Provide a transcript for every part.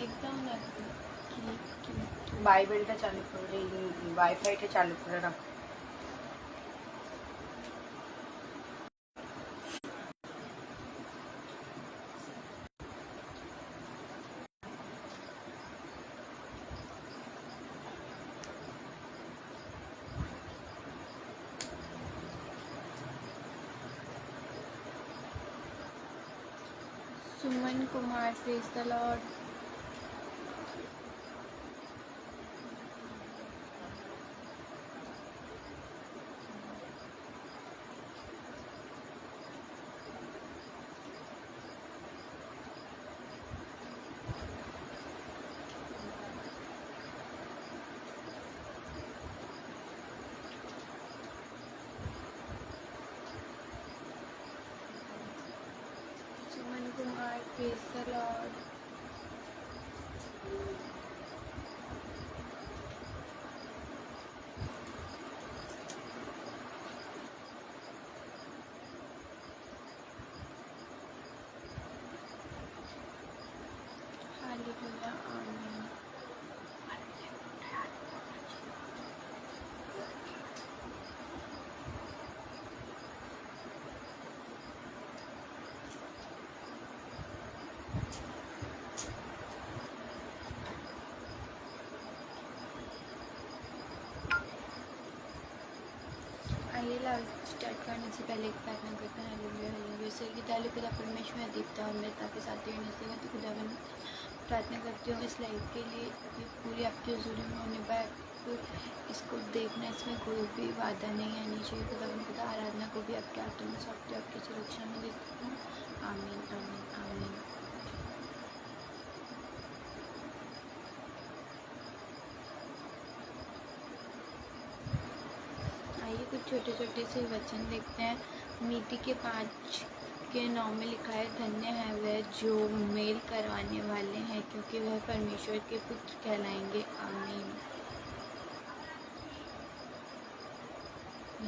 দেখতাম না বাইবেলটা চালু করে, ওয়াইফাইটা চালু করে রাখো। Suman Kumar, praise the Lord. Suman Kumar, praise the Lord. Hallelujah, आमीन। आइए लाइव स्टार्ट करने से पहले एक प्रार्थना करते हैं। Hallelujah, hallelujah. सर की ताली खुदा परमेश्वर देवता और मैं ताकि साथ ही नसीब तो खुदा बन प्रार्थना करती हूँ इस लाइव के लिए कि पूरी आपकी हजूरी में होने पर इसको देखना, इसमें कोई भी वादा नहीं आनी चाहिए। खुदा बन खुदा आराधना को भी आपके हाथों में सौंपती हूँ, आपकी सुरक्षा में देती हूँ। आमीन, आमीन, आमीन। आइए कुछ छोटे छोटे से वचन देखते हैं। नीति के 5:9 में लिखा है, धन्य है वह जो मेल करवाने वाले हैं क्योंकि वह परमेश्वर के पुत्र कहलाएंगे। आमीन।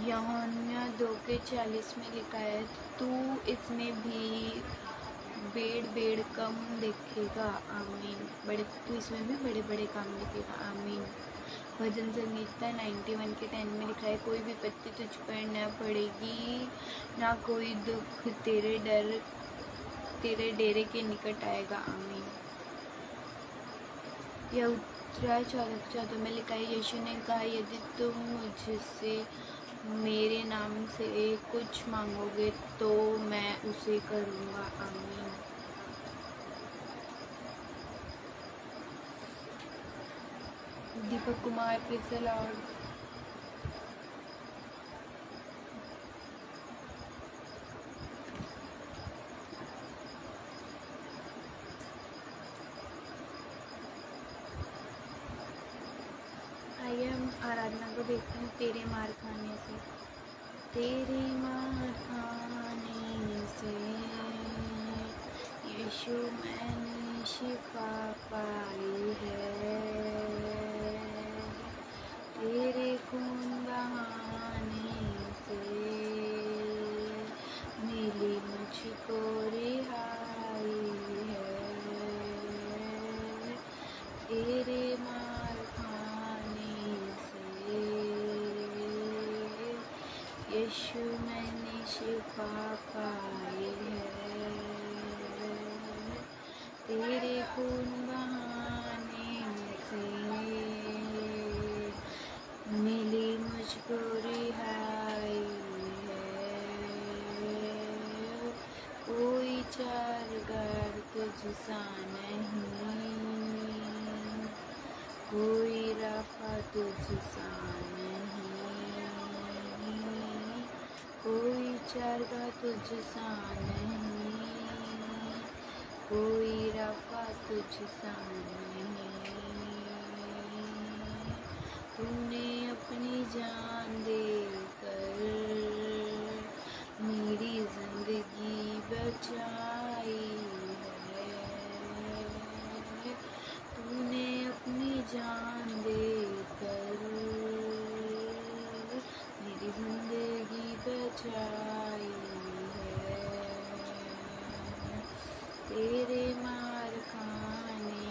यूहन्ना 2:40 में लिखा है, तू इसमें भी बेड़ कम देखेगा। आमीन। तू इसमें भी बड़े बड़े काम देखेगा। आमीन। भजन संगीता 91 के 10 में लिखा है, कोई विपत्ति तुझ पर न पड़ेगी, ना कोई दुख तेरे डेरे के निकट आएगा। आमीन। यह उत्तरा 14 में लिखा है, यीशु ने कहा, यदि तुम मुझसे मेरे नाम से कुछ मांगोगे तो मैं उसे करूँगा। आमीन। Deepak Kumar, praise the Lord. आइए हम आराधना को देखते हैं। तेरे मार खाने से, तेरे मार खाने से यीशु मैंने शिफा पाई है, तेरे खून बहाने से मिली मुझको रिहाई है, तेरे मार खाने से यीशु मैंने शिफा पाई है, तेरे खून बहाने से मिली मुझको रिहाई है, कोई चारगार तुझसा नहीं, कोई राफा तुझसा नहीं, कोई चारगाह तुझसा नहीं, कोई राफा तुझसा नहीं। तूने अपनी जान देकर मेरी जिंदगी बचाई है, तूने अपनी जान देकर मेरी जिंदगी बचाई है, तेरे मार खाने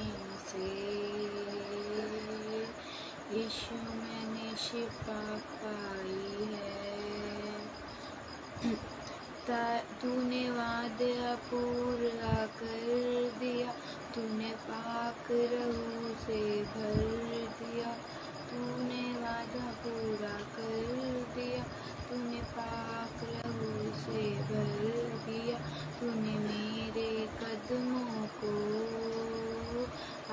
पाक पाई है। तूने वादा पूरा कर दिया, तूने पाक रहू से भर दिया। तूने वादा पूरा कर दिया, तूने पाक रहू से भर दिया। तूने मेरे कदमों को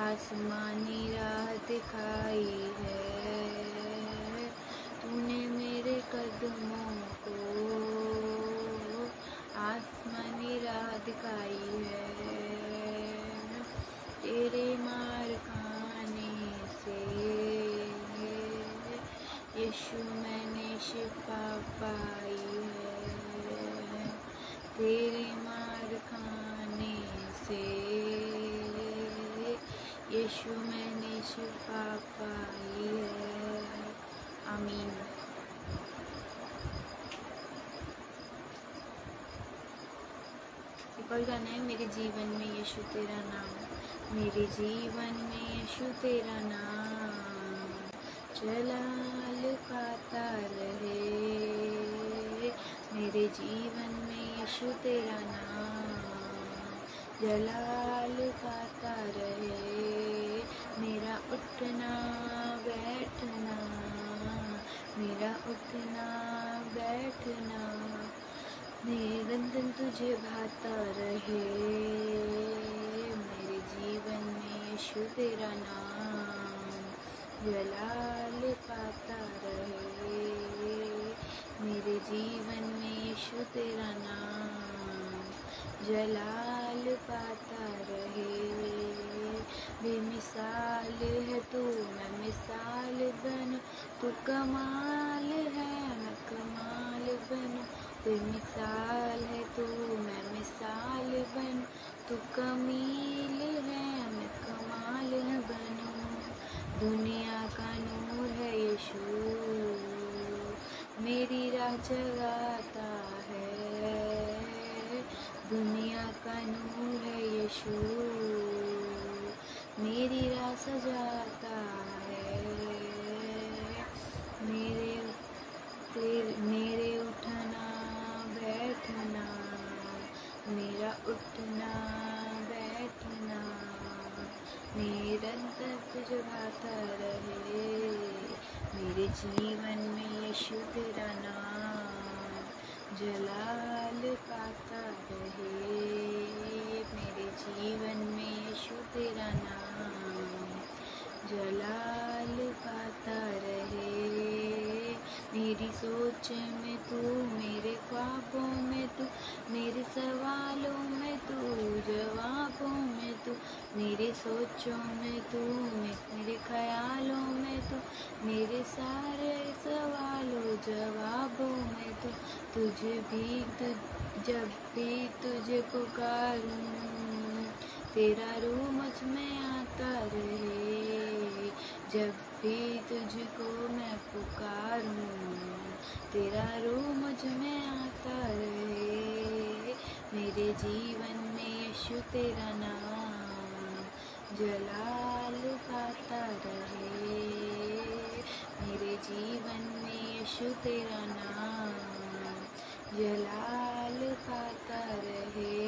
आसमानी राह दिखाई है। तूने मेरे कदमों को आसमानी राह दिखाई है। तेरे मार खाने से यीशु मैंने शिफा पाई है। तेरे मार खाने से यीशु मैंने शिफा पाई है। आमीन। एक और गाना है, मेरे जीवन में यीशु तेरा नाम। मेरे जीवन में यीशु तेरा नाम जलाल पाता रहे। मेरे जीवन में यीशु तेरा नाम जलाल पाता रहे। मेरा उठना बैठना, मेरा उठना बैठना निरंतर तुझे भाता रहे। मेरे जीवन में यीशु तेरा नाम जलाल पाता रहे। मेरे जीवन में यीशु तेरा नाम जलाल पाता रहे। बेमिसाल है तू, मैं मिसाल बनूं, तू कमाल है मैं कमाल बनूं। बेमिसाल है तू, मैं मिसाल बनूं, तू कमील है मैं कमाल बनूं। दुनिया का नूर है यीशु, मेरी राह जगाता है। दुनिया का नूर है यीशु, मेरी राह सजाता है। मेरे उठना बैठना, मेरा उठना बैठना निरंतर तुझे भाता रहे। मेरे जीवन में यीशु तेरा नाम जलाल पाता रहे। मेरे जीवन में यीशु तेरा नाम जलाल पाता रहे। मेरी सोच में तू, मेरे ख्वाबों में तू, मेरे सवालों में तू, जवाबों में तू, मेरे सोचों में तू, मेरे ख्यालों में तू, मेरे सारे सवालों जवाबों में तू। जब भी तुझे पुकारूं, तेरा रूह मुझ में आता रहे। जब भी तुझको मैं पुकारूं, तेरा रूह मुझ में आता रहे। मेरे जीवन में यीशु तेरा नाम जलाल पाता रहे। मेरे जीवन में यीशु तेरा नाम जलाल पाता रहे।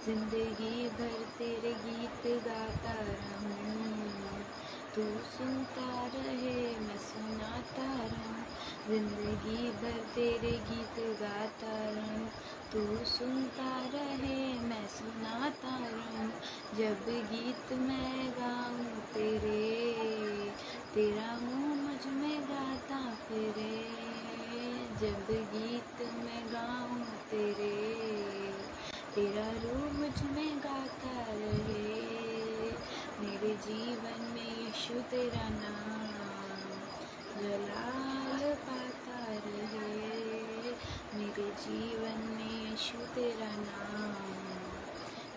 जिंदगी भर तेरे गीत गाता रहूं, तू सुनता रहे मैं सुनाता रहूं। जिंदगी भर तेरे गीत गाता रहूं, तू सुनता रहे मैं सुनाता रहूं। जब गीत मैं गाऊं तेरा मुँह मुझ में गाता फिरे। जब गीत मैं गाऊं तेरा रूह मुझ में गाता रहे। मेरे जीवन में यीशु तेरा नाम जलाल पाता रहे। मेरे जीवन में यीशु तेरा नाम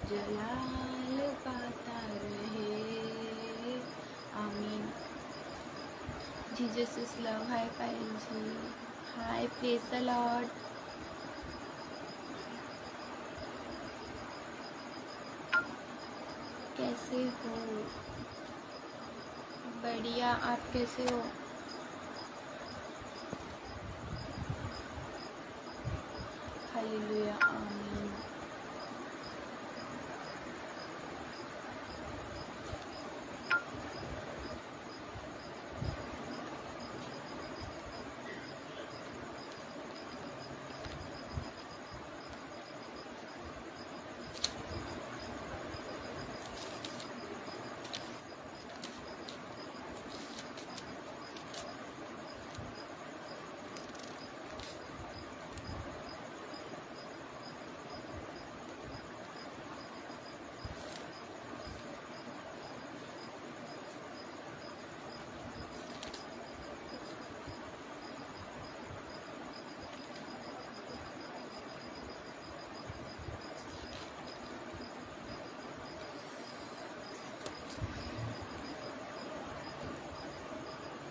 जलाल पाता रहे। आमीन। Jesus is love. Hi Payal ji, hi, praise the lord. कैसे हो? बढ़िया, आप कैसे हो? हालेलुया आमीन।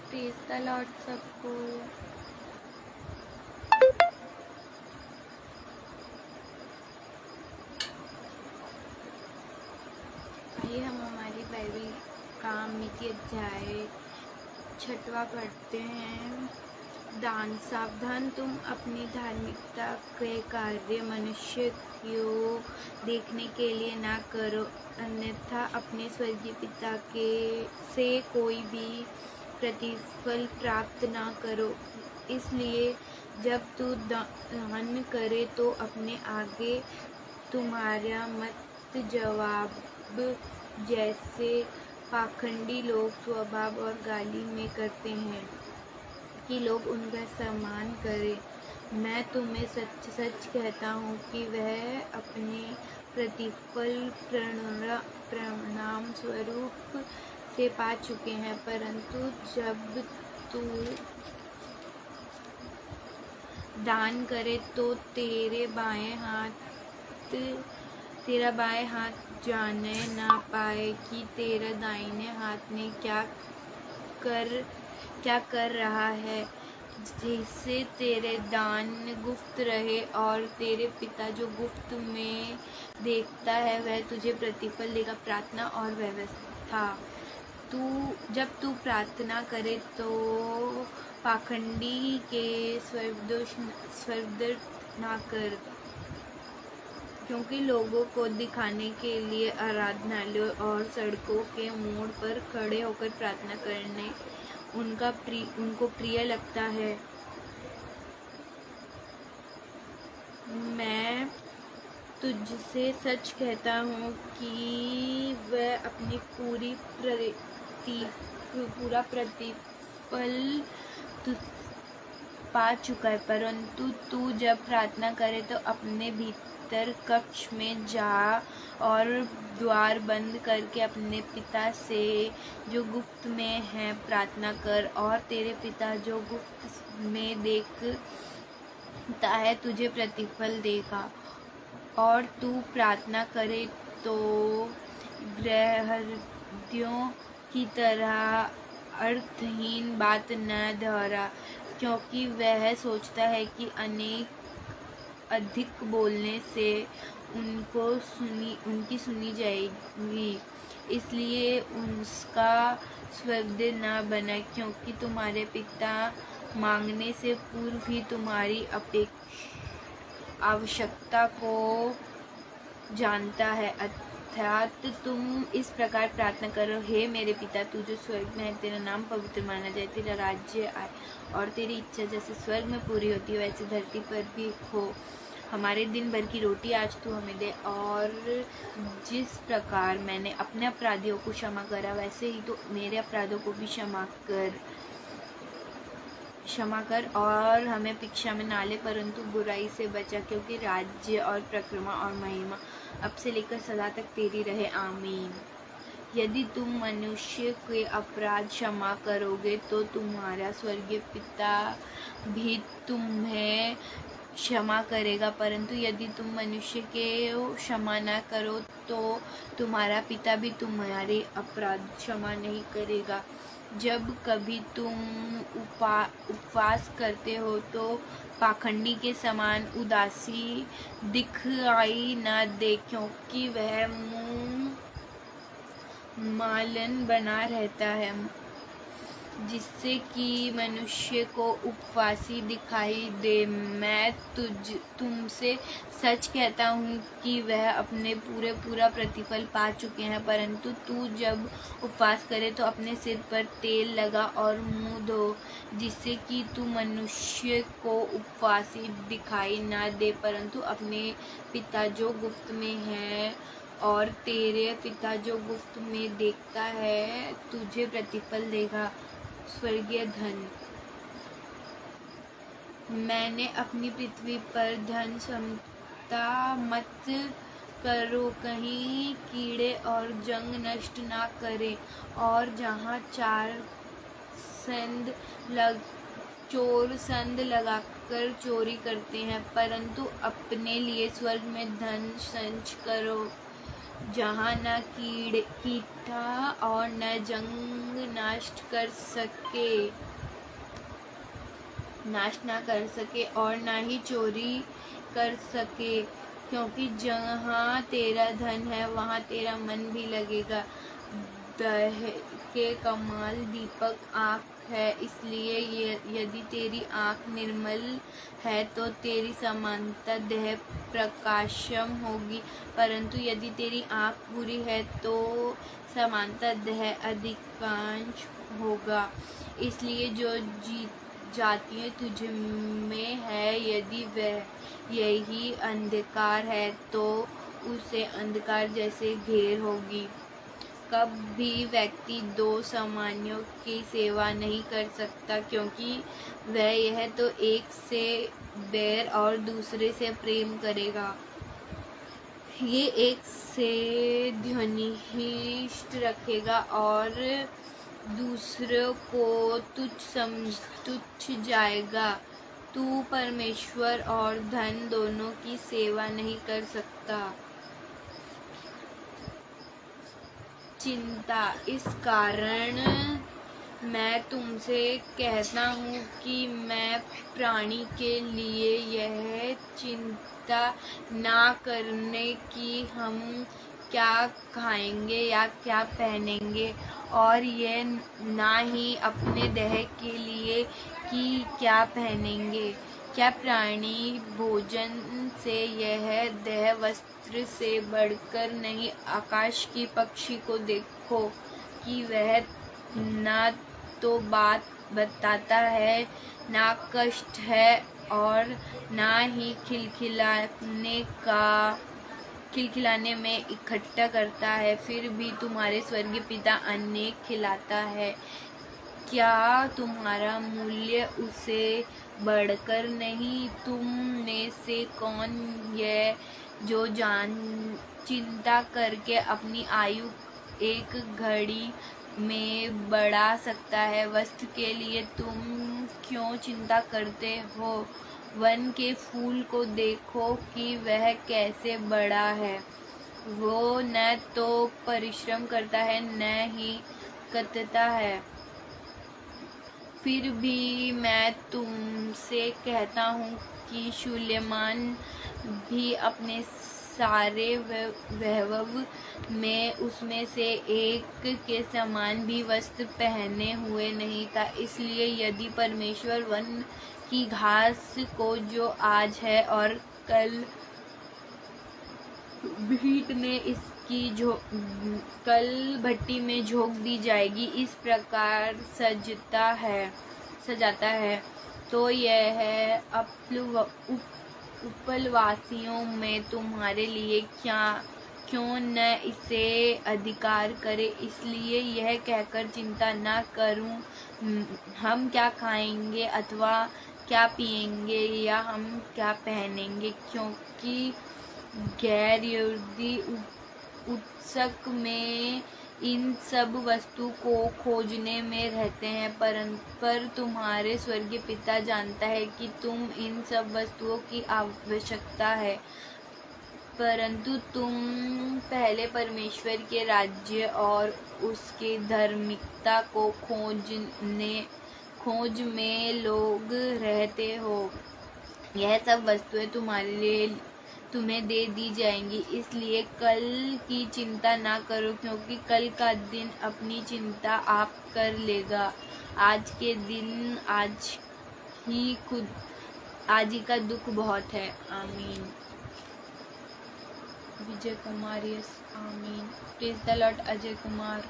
प्रेज़ द लॉर्ड सबको। आइए हम हमारी बाइबल का मिकी अध्याय 6वां पढ़ते हैं। दान। सावधान तुम अपनी धार्मिकता के कार्य मनुष्य को देखने के लिए ना करो, अन्यथा अपने स्वर्गीय पिता के से कोई भी प्रतिफल प्राप्त ना करो। इसलिए जब तू दान करे तो अपने आगे तुम्हारा मत जवाब जैसे पाखंडी लोग स्वभाव और गाली में करते हैं कि लोग उनका सम्मान करें। मैं तुम्हें सच सच कहता हूँ कि वह अपने प्रतिफल परिणाम स्वरूप से पा चुके हैं। परंतु जब तू दान करे तो तेरा बाएं हाथ जाने ना पाए कि तेरा दाहिने हाथ ने क्या कर रहा है, जिससे तेरे दान गुप्त रहे और तेरे पिता जो गुप्त में देखता है वह तुझे प्रतिफल देगा। प्रार्थना और व्यवस्था। जब तू प्रार्थना करे तो पाखंडी के स्वर्गदर्श ना कर, क्योंकि लोगों को दिखाने के लिए आराधनालयों और सड़कों के मोड़ पर खड़े होकर प्रार्थना करने उनको प्रिय लगता है। मैं तुझसे सच कहता हूँ कि वह अपनी पूरा प्रतिफल पा चुका है। परंतु तू जब प्रार्थना करे तो अपने भीतर कक्ष में जा और द्वार बंद करके अपने पिता से जो गुप्त में है प्रार्थना कर, और तेरे पिता जो गुप्त में देखता है तुझे प्रतिफल देगा। और तू प्रार्थना करे तो गृहस्थियों की तरह अर्थहीन बात न दोहरा, क्योंकि वह सोचता है कि अधिक बोलने से उनकी सुनी जाएगी। इसलिए उसका स्वर्गदूत न बना, क्योंकि तुम्हारे पिता मांगने से पूर्व ही तुम्हारी आवश्यकता को जानता है। अर्थात तुम इस प्रकार प्रार्थना करो, हे मेरे पिता, तू जो स्वर्ग में है, तेरा नाम पवित्र माना जाए, तेरा राज्य आए और तेरी इच्छा जैसे स्वर्ग में पूरी होती है वैसे धरती पर भी हो। हमारे दिन भर की रोटी आज तू हमें दे, और जिस प्रकार मैंने अपने अपराधियों को क्षमा करा वैसे ही तो मेरे अपराधों को भी क्षमा कर और हमें परीक्षा में ना ले, परंतु बुराई से बचा, क्योंकि राज्य और प्रक्रमा और महिमा अब से लेकर सदा तक तेरी रहे। आमीन। यदि तुम मनुष्य के अपराध क्षमा करोगे तो तुम्हारा स्वर्गीय पिता भी तुम्हें क्षमा करेगा, परंतु यदि तुम मनुष्य के क्षमा न करो तो तुम्हारा पिता भी तुम्हारे अपराध क्षमा नहीं करेगा। जब कभी तुम उपवास करते हो तो पाखंडी के समान उदासी दिखाई न दे, क्योंकि वह मुँह मालन बना रहता है जिससे कि मनुष्य को उपवासी दिखाई दे। मैं तुमसे सच कहता हूँ कि वह अपने पूरा प्रतिफल पा चुके हैं। परंतु तू जब उपवास करे तो अपने सिर पर तेल लगा और मुंह धो, जिससे कि तू मनुष्य को उपवासी दिखाई ना दे, परंतु अपने पिता जो गुप्त में है, और तेरे पिता जो गुप्त में देखता है तुझे प्रतिफल देगा। स्वर्गीय धन। मैंने अपनी पृथ्वी पर धन समता मत करो, कहीं कीड़े और जंग नष्ट ना करे। और जहाँ चोर संद लगाकर चोरी करते हैं, परंतु अपने लिए स्वर्ग में धन संचय करो, जहाँ न कीड़ा और न जंग नाश ना कर सके और ना ही चोरी कर सके, क्योंकि जहाँ तेरा धन है वहाँ तेरा मन भी लगेगा। दह के कमाल दीपक आँख है, इसलिए यदि तेरी आँख निर्मल है तो तेरी समानता देह प्रकाशम होगी, परंतु यदि तेरी आँख बुरी है तो समानता देह अधिकांश होगा। इसलिए जो जातियाँ तुझ में है, यदि वह यही अंधकार है तो उसे अंधकार जैसे घेर होगी। कभी व्यक्ति दो सामान्यों की सेवा नहीं कर सकता, क्योंकि वह यह तो एक से बैर और दूसरे से प्रेम करेगा, ये एक से घनिष्ठ रखेगा और दूसरों को तुच्छ जाएगा। तू परमेश्वर और धन दोनों की सेवा नहीं कर सकता। चिंता। इस कारण मैं तुमसे कहता हूँ कि मैं प्राणी के लिए यह चिंता ना करने की हम क्या खाएंगे या क्या पहनेंगे, और ये ना ही अपने देह के लिए कि क्या पहनेंगे। क्या प्राणी भोजन से यह देह वस्त्र से बढ़कर नहीं? आकाश की पक्षी को देखो कि वह ना तो बात बताता है, ना कष्ट है और ना ही खिलखिलाने में इकट्ठा करता है, फिर भी तुम्हारे स्वर्गीय पिता अन्न खिलाता है। क्या तुम्हारा मूल्य उसे बढ़कर नहीं? तुम में से कौन यह जो चिंता करके अपनी आयु एक घड़ी में बढ़ा सकता है? वस्त्र के लिए तुम क्यों चिंता करते हो? वन के फूल को देखो कि वह कैसे बड़ा है, वो न तो परिश्रम करता है न ही कतता है। फिर भी मैं तुमसे कहता हूँ कि सुलेमान भी अपने सारे वैभव में उसमें से एक के समान भी वस्त्र पहने हुए नहीं था। इसलिए यदि परमेश्वर वन की घास को जो आज है और कल भट्टी में झोंक दी जाएगी, इस प्रकार सजाता है, तो यह उपलवासियों में तुम्हारे लिए क्यों न इसे अधिकार करे। इसलिए यह कहकर चिंता न करूं हम क्या खाएंगे अथवा क्या पिएंगे या हम क्या पहनेंगे, क्योंकि गैर यहूदी उत्सुक में इन सब वस्तु को खोजने में रहते हैं, पर तुम्हारे स्वर्गीय पिता जानता है कि तुम इन सब वस्तुओं की आवश्यकता है। परंतु तुम पहले परमेश्वर के राज्य और उसके धार्मिकता को खोज में लोग रहते हो, यह सब वस्तुएं तुम्हें दे दी जाएंगी। इसलिए कल की चिंता ना करो, क्योंकि कल का दिन अपनी चिंता आप कर लेगा। आज के दिन आज ही का दुख बहुत है। आमीन। विजय कुमार, यस आमीन। Praise the Lord Ajay Kumar.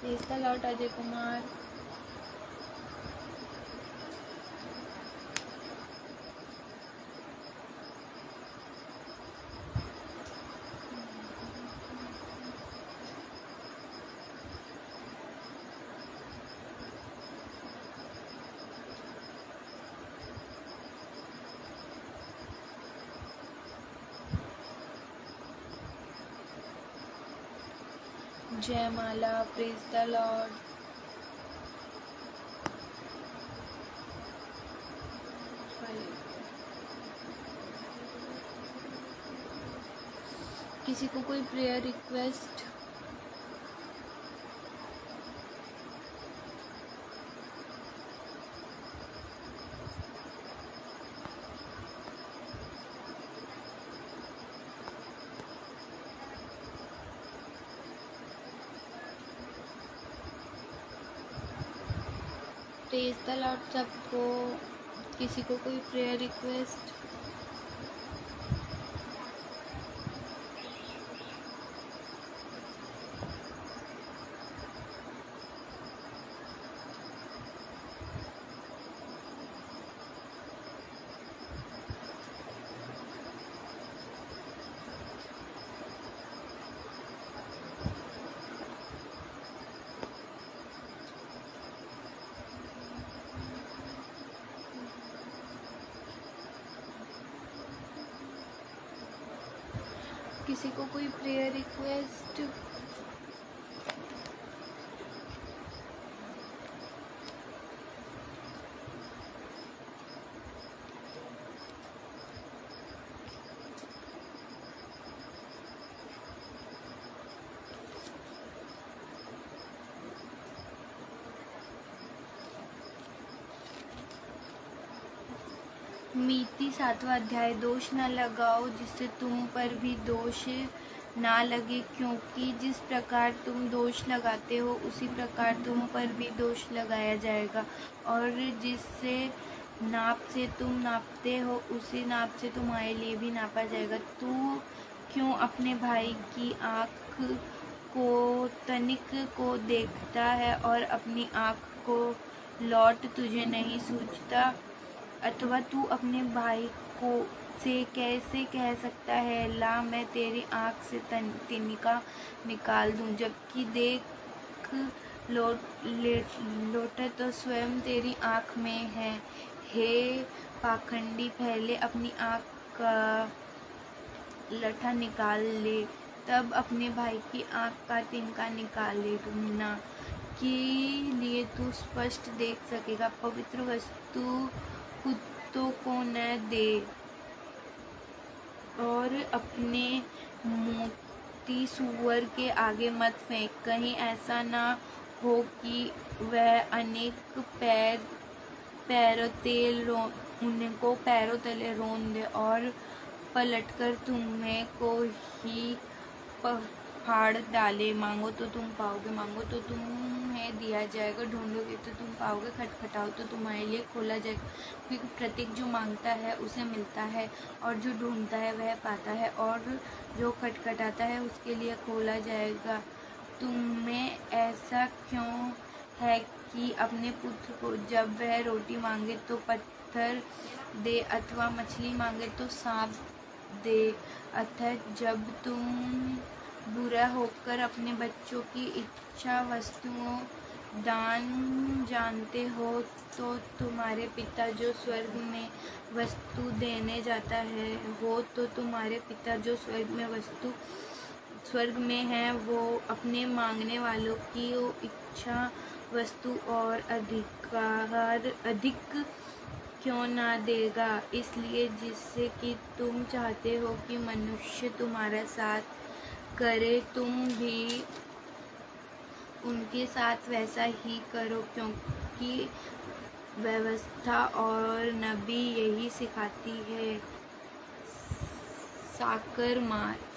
Praise the Lord Ajay Kumar. जयमाला, प्रेज द लॉर्ड। किसी को कोई prayer request? Praise the Lord सबको। किसी को कोई प्रेयर रिक्वेस्ट? किसी को कोई प्रेयर रिक्वेस्ट? मीति 7वां अध्याय। दोष न लगाओ जिससे तुम पर भी दोष ना लगे, क्योंकि जिस प्रकार तुम दोष लगाते हो उसी प्रकार तुम पर भी दोष लगाया जाएगा, और जिससे नाप से तुम नापते हो उसी नाप से तुम्हारे लिए भी नापा जाएगा। तू क्यों अपने भाई की आँख को तनिक को देखता है और अपनी आँख को लौट तुझे नहीं सूझता? अथवा तू अपने भाई को से कैसे कह सकता है, ला मैं तेरी आँख से तिनका निकाल दूं, जबकि देख लोटा तो स्वयं तेरी आँख में है। हे पाखंडी, पहले अपनी आँख का लठा निकाल ले, तब अपने भाई की आँख का तिनका निकाल ले ना, के लिए तू स्पष्ट देख सकेगा। पवित्र वस्तु कुत्तों को न दे, और अपने मोती सूअर के आगे मत फेंक, कहीं ऐसा ना हो कि वह अनेक उनको पैरों तले रोन दे और पलटकर तुम्हें को ही फाड़ डाले। मांगो तो तुम पाओगे, मांगो तो तुम्हें दिया जाएगा, ढूंढोगे तो तुम पाओगे, खटखटाओ तो तुम्हारे लिए खोला जाएगा। क्योंकि प्रत्येक जो मांगता है उसे मिलता है, और जो ढूंढता है वह पाता है, और जो खटखटाता है उसके लिए खोला जाएगा। तुम्हें ऐसा क्यों है कि अपने पुत्र को जब वह रोटी मांगे तो पत्थर दे, अथवा मछली मांगे तो सांप दे? अतः जब तुम बुरा होकर अपने बच्चों की इच्छा वस्तुओं दान जानते हो, तो तुम्हारे पिता जो स्वर्ग में वस्तु देने जाता है हो, तो तुम्हारे पिता जो स्वर्ग में है वो अपने मांगने वालों की इच्छा वस्तु और अधिक क्यों ना देगा। इसलिए जिससे कि तुम चाहते हो कि मनुष्य तुम्हारा साथ करे, तुम भी उनके साथ वैसा ही करो, की व्यवस्था और नबी यही सिखाती है।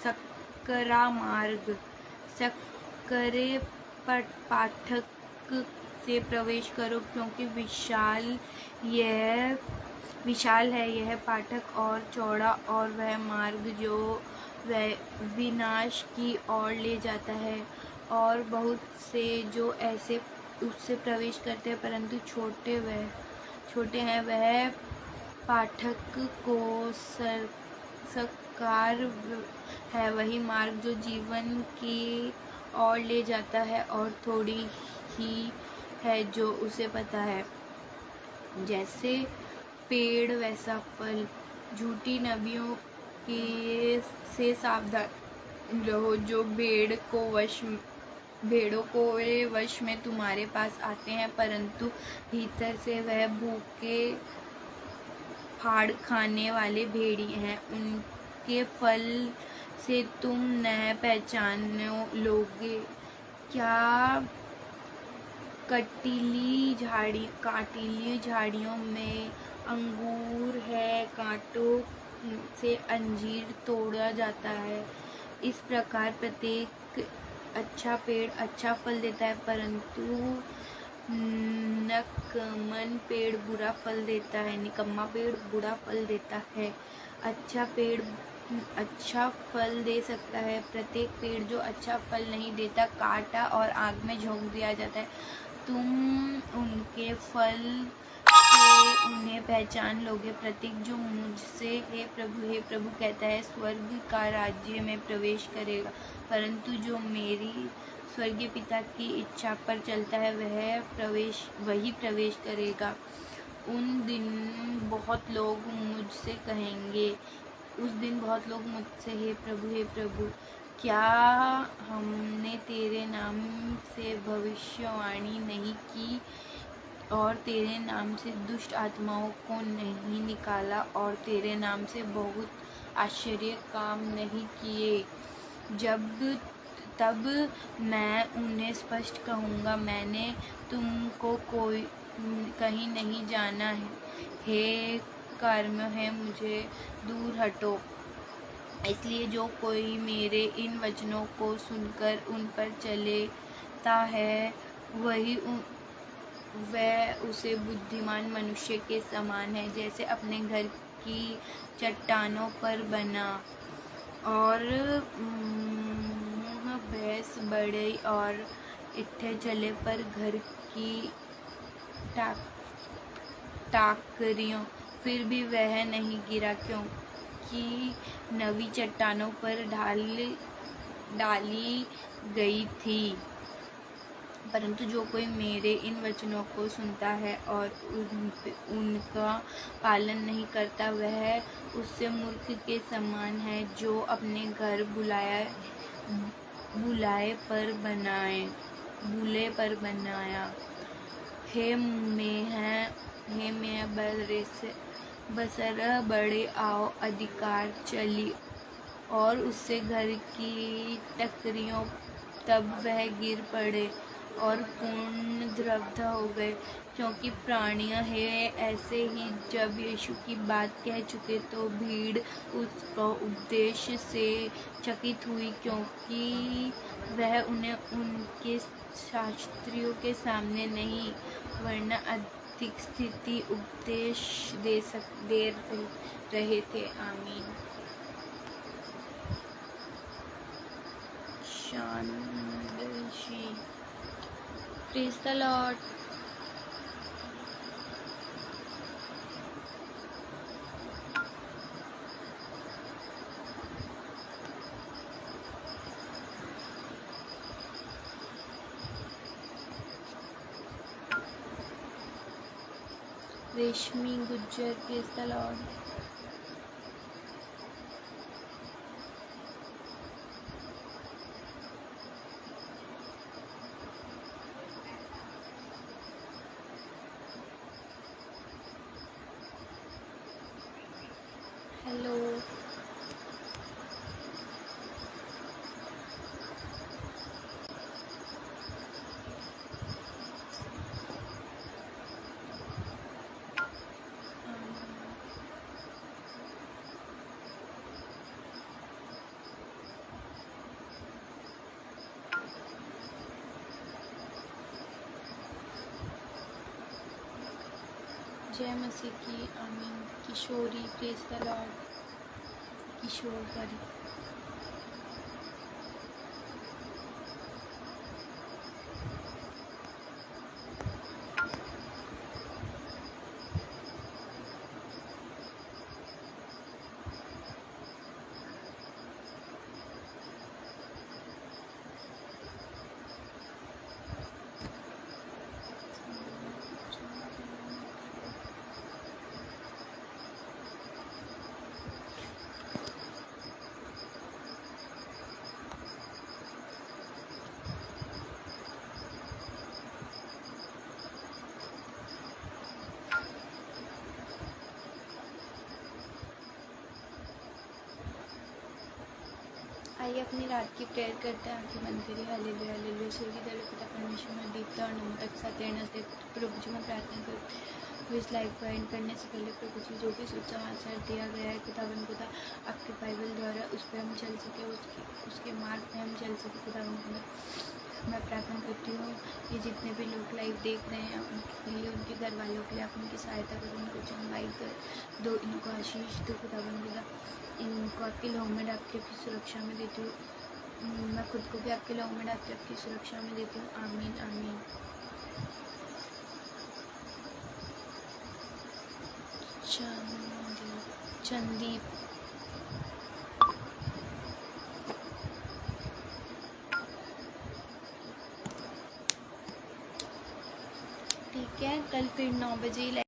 सकरा मार्ग। सकरे पाठक से प्रवेश करो, क्योंकि विशाल है यह पाठक और चौड़ा, और वह मार्ग जो विनाश की ओर ले जाता है, और बहुत से जो ऐसे उससे प्रवेश करते हैं परंतु छोटे हैं। वह पाठक को सरकार है वही मार्ग जो जीवन की ओर ले जाता है, और थोड़ी ही है जो उसे पता है। जैसे पेड़ वैसा फल। झूठी नबियों से सावधान रहो, जो भेड़ों के वश में तुम्हारे पास आते हैं, परंतु भीतर से वह भूखे फाड़ खाने वाले भेड़ी हैं। उनके फल से तुम न पहचान लोगे। क्या काटिली झाड़ियों में अंगूर है, कांटों से अंजीर तोड़ा जाता है। इस प्रकार प्रत्येक अच्छा पेड़ अच्छा फल देता है, परंतु निकम्मा पेड़ बुरा फल देता है। अच्छा पेड़ अच्छा फल दे सकता है, प्रत्येक पेड़ जो अच्छा फल नहीं देता काटा और आग में झोंक दिया जाता है। तुम उनके फल से उन्हें पहचान लोगे। प्रत्येक जो मुझसे हे प्रभु कहता है, स्वर्ग का राज्य में प्रवेश करेगा, परंतु जो मेरी स्वर्गीय पिता की इच्छा पर चलता है वही प्रवेश करेगा। उस दिन बहुत लोग मुझसे हे प्रभु, क्या हमने तेरे नाम से भविष्यवाणी नहीं की, और तेरे नाम से दुष्ट आत्माओं को नहीं निकाला, और तेरे नाम से बहुत आश्चर्य काम नहीं किए? तब मैं उन्हें स्पष्ट कहूँगा, मैंने तुमको कहीं नहीं जाना है, हे कर्म है, मुझे दूर हटो। इसलिए जो कोई मेरे इन वचनों को सुनकर उन पर चलता है, वह उसे बुद्धिमान मनुष्य के समान है, जैसे अपने घर की चट्टानों पर बना। और मुँह भैंस बड़े और इट्ठे चले पर घर की टाकरियों, फिर भी वह नहीं गिरा, क्योंकि नवी चट्टानों पर डाली गई थी। परंतु जो कोई मेरे इन वचनों को सुनता है और उनका पालन नहीं करता, वह उससे मूर्ख के समान है, जो अपने घर बुलाए पर बनाया। हे मैं बसर बड़े आओ अधिकार चली, और उससे घर की टकरियों, तब वह गिर पड़े और पूर्ण द्रव्य हो गए। क्योंकि प्राणियां हैं ऐसे ही। जब यीशु की बात कह चुके तो भीड़ उसका उपदेश से चकित हुई, क्योंकि वह उन्हें उनके शास्त्रियों के सामने नहीं, वरना अधिक स्थिति उपदेश दे रहे थे। आमीन। शांति। Praise the Lord. Reshmi Gujjar, praise the Lord. Hello. जय मसीह की, आमीन। Kishori, praise the Lord. Kishore, sorry. आइए अपनी रात की प्रेयर करते हैं। आंखें बंद करिए। Hallelujah, hallelujah. स्वर्गीय दयालु पिता परमेश्वर में दीप्ता और नमता के साथ तेरे नज़दीक प्रभु जी मैं प्रार्थना करती हूँ। इस लाइव को एंड करने से पहले प्रभु जी जो भी सुसमाचार दिया गया है खुदावन खुदा आपके बाइबल द्वारा उस पर हम चल सके, उसके मार्ग में हम चल सके। खुदावन खुदा मैं प्रार्थना करती हूँ ये जितने भी लोग लाइव देख रहे हैं उनके लिए, उनके घर वालों के लिए आप उनकी सहायता करो, उनको चंगाई कर दो, इनको आशीष दो। खुदावन खुदा इनको आपके लहू में डाल के आपकी सुरक्षा में देती हूँ। मैं खुद को भी आपके लहू में डाल के आपकी सुरक्षा में देती हूँ। आमीन, आमीन। चंदीप, ठीक है। कल फिर 9 बजे